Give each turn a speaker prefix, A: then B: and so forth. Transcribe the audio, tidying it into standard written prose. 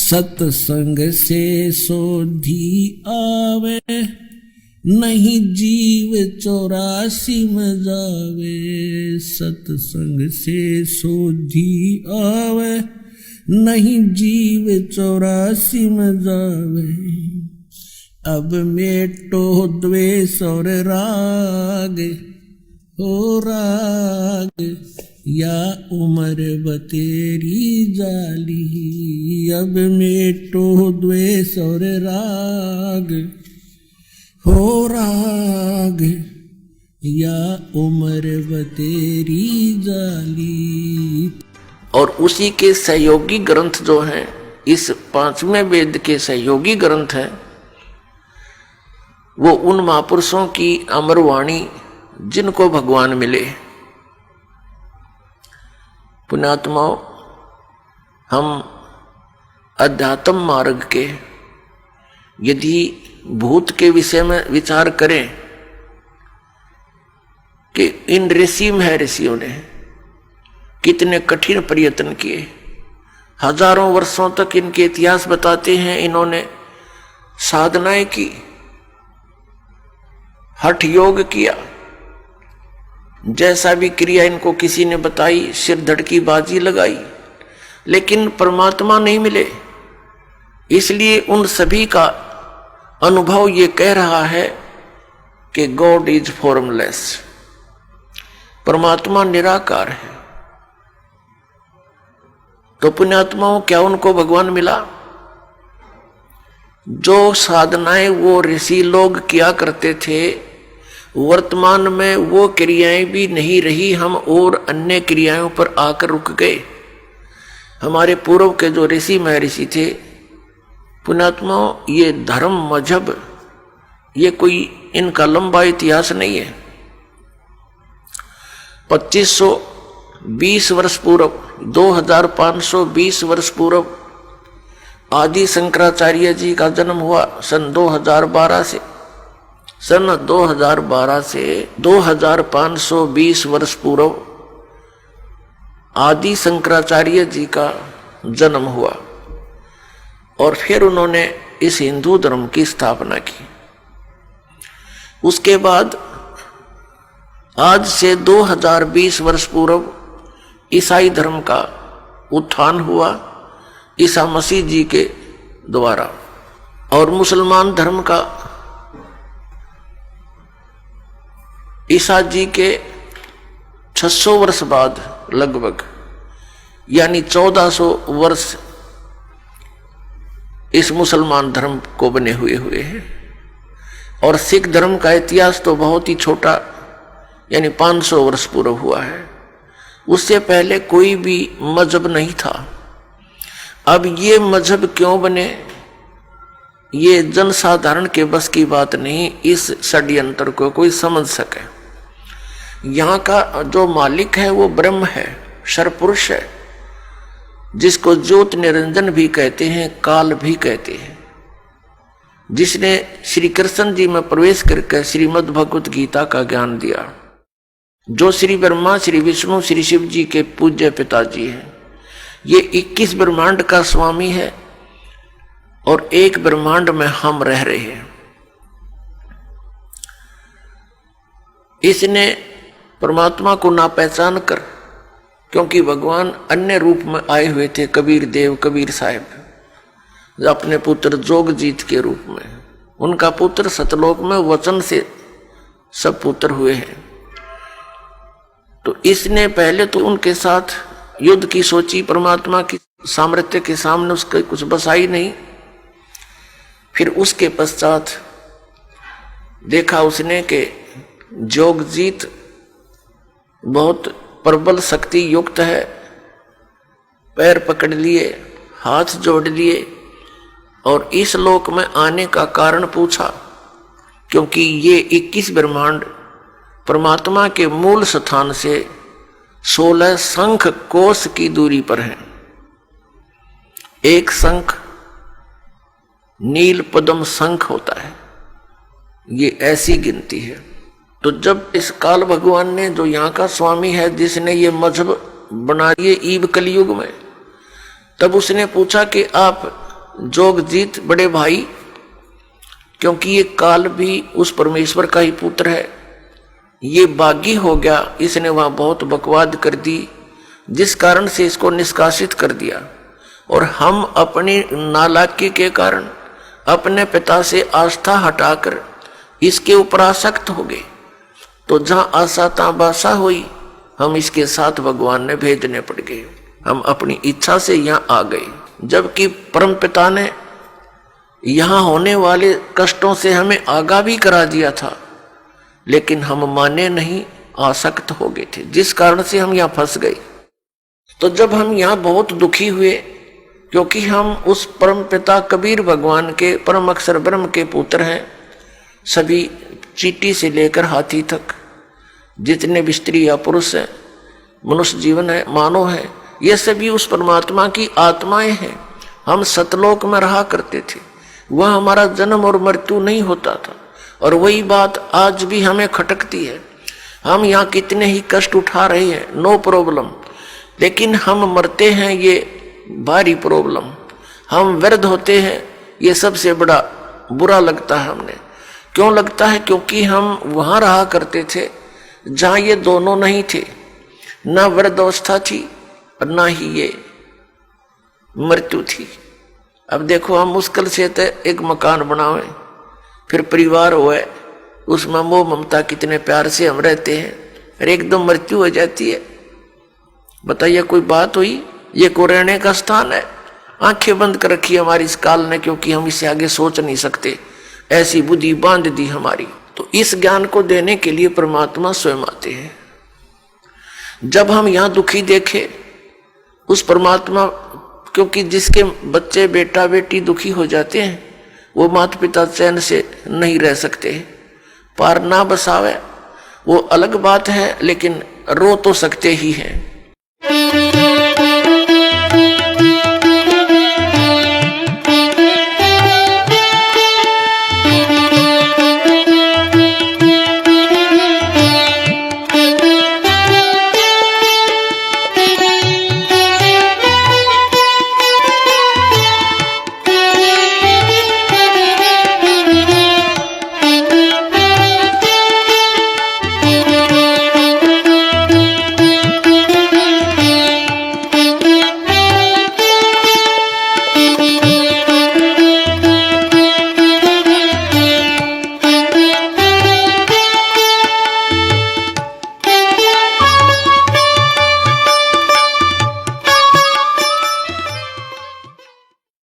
A: सत्संग से सोधी आवे, नहीं जीव 84 में जावे। सत्संग से सोधी आवे, नहीं जीव 84 में जावे। अब मेटो द्वेष और राग, हो राग या उम्र बतेरी जाली। अब मेटो द्वेष और राग, हो राग या उम्र बतेरी जाली।
B: और उसी के सहयोगी ग्रंथ जो हैं, इस 5वें वेद के सहयोगी ग्रंथ हैं, वो उन महापुरुषों की अमरवाणी जिनको भगवान मिले। पुण्यात्माओं, हम अध्यात्म मार्ग के यदि भूत के विषय में विचार करें कि इन ऋषि महर्षियों ने कितने कठिन प्रयत्न किए, हजारों वर्षों तक इनके इतिहास बताते हैं। इन्होंने साधनाएं की, हठ योग किया, जैसा भी क्रिया इनको किसी ने बताई, सिर धड़ की बाजी लगाई, लेकिन परमात्मा नहीं मिले। इसलिए उन सभी का अनुभव ये कह रहा है कि गॉड इज फॉर्मलेस, परमात्मा निराकार है। तो पुण्यात्माओं, क्या उनको भगवान मिला? जो साधनाएं वो ऋषि लोग किया करते थे, वर्तमान में वो क्रियाएं भी नहीं रही, हम और अन्य क्रियाओं पर आकर रुक गए। हमारे पूर्व के जो ऋषि महर्षि थे, पुण्यात्माओं, ये धर्म मजहब ये कोई इनका लंबा इतिहास नहीं है। 2520 वर्ष पूर्व, 2520 वर्ष पूर्व आदि शंकराचार्य जी का जन्म हुआ। सन 2012 से 2520 वर्ष पूर्व आदि शंकराचार्य जी का जन्म हुआ, और फिर उन्होंने इस हिंदू धर्म की स्थापना की। उसके बाद आज से 2020 वर्ष पूर्व ईसाई धर्म का उत्थान हुआ ईसा मसीह जी के द्वारा, और मुसलमान धर्म का ईसा जी के 600 वर्ष बाद लगभग, यानी 1400 वर्ष इस मुसलमान धर्म को बने हुए हैं। और सिख धर्म का इतिहास तो बहुत ही छोटा, यानी 500 वर्ष पूर्व हुआ है। उससे पहले कोई भी मजहब नहीं था। अब ये मजहब क्यों बने, ये जनसाधारण के बस की बात नहीं। इस षड्यंत्र को कोई समझ सके। यहाँ का जो मालिक है वो ब्रह्म है, सर्वपुरुष है, जिसको ज्योत निरंजन भी कहते हैं, काल भी कहते हैं, जिसने श्री कृष्ण जी में प्रवेश करके श्रीमद् भगवत गीता का ज्ञान दिया, जो श्री ब्रह्मा, श्री विष्णु, श्री शिव जी के पूज्य पिताजी हैं। ये 21 ब्रह्मांड का स्वामी है, और एक ब्रह्मांड में हम रह रहे हैं। इसने परमात्मा को ना पहचान कर, क्योंकि भगवान अन्य रूप में आए हुए थे, कबीर देव, कबीर साहब, अपने पुत्र जोगजीत के रूप में। उनका पुत्र सतलोक में वचन से सब पुत्र हुए हैं। तो इसने पहले तो उनके साथ युद्ध की सोची, परमात्मा की सामर्थ्य के सामने उसका कुछ बसाई नहीं। फिर उसके पश्चात देखा उसने कि जोगजीत बहुत प्रबल शक्ति युक्त है, पैर पकड़ लिए, हाथ जोड़ लिए, और इस लोक में आने का कारण पूछा, क्योंकि ये 21 ब्रह्मांड परमात्मा के मूल स्थान से 16 शंख कोश की दूरी पर है। एक शंख नील पद्म शंख होता है, ये ऐसी गिनती है। तो जब इस काल भगवान ने, जो यहाँ का स्वामी है, जिसने ये मजहब बना दिए ईब कलयुग में, तब उसने पूछा कि आप जोगजीत बड़े भाई, क्योंकि ये काल भी उस परमेश्वर का ही पुत्र है, ये बागी हो गया, इसने वहां बहुत बकवाद कर दी, जिस कारण से इसको निष्कासित कर दिया। और हम अपनी नालायकी के कारण अपने पिता से आस्था हटाकर इसके ऊपर आसक्त हो गए। तो जहां आशा तहां बासा हुई, हम इसके साथ भगवान ने भेजने पड़ गए। हम अपनी इच्छा से यहां आ गए, जबकि परम पिता ने यहां होने वाले कष्टों से हमें आगाह भी करा दिया था, लेकिन हम माने नहीं, आसक्त हो गए थे, जिस कारण से हम यहां फंस गए। तो जब हम यहां बहुत दुखी हुए, क्योंकि हम उस परम पिता कबीर भगवान के परम अक्षर ब्रह्म के पुत्र हैं, सभी चींटी से लेकर हाथी तक जितने भी स्त्री या पुरुष हैं, मनुष्य जीवन है, मानव है, ये सभी उस परमात्मा की आत्माएं हैं। हम सतलोक में रहा करते थे, वह हमारा जन्म और मृत्यु नहीं होता था। और वही बात आज भी हमें खटकती है। हम यहाँ कितने ही कष्ट उठा रहे हैं, नो प्रॉब्लम, लेकिन हम मरते हैं, ये भारी प्रॉब्लम। हम वृद्ध होते हैं, ये सबसे बड़ा बुरा लगता है हमें। क्यों लगता है? क्योंकि हम वहाँ रहा करते थे जहाँ ये दोनों नहीं थे, ना वृद्धावस्था थी और ना ही ये मृत्यु थी। अब देखो, हम मुश्किल से तो एक मकान बनावे, फिर परिवार हुए, उसमें मोह ममता कितने प्यार से हम रहते हैं, और एकदम मृत्यु हो जाती है। बताइए, कोई बात हुई? ये को रहने का स्थान है? आंखें बंद कर रखी हमारी इस काल ने, क्योंकि हम इससे आगे सोच नहीं सकते, ऐसी बुद्धि बांध दी हमारी। तो इस ज्ञान को देने के लिए परमात्मा स्वयं आते हैं। जब हम यहाँ दुखी देखे उस परमात्मा, क्योंकि जिसके बच्चे बेटा बेटी दुखी हो जाते हैं, वो माता पिता चैन से नहीं रह सकते। पार ना बसावे वो अलग बात है, लेकिन रो तो सकते ही हैं।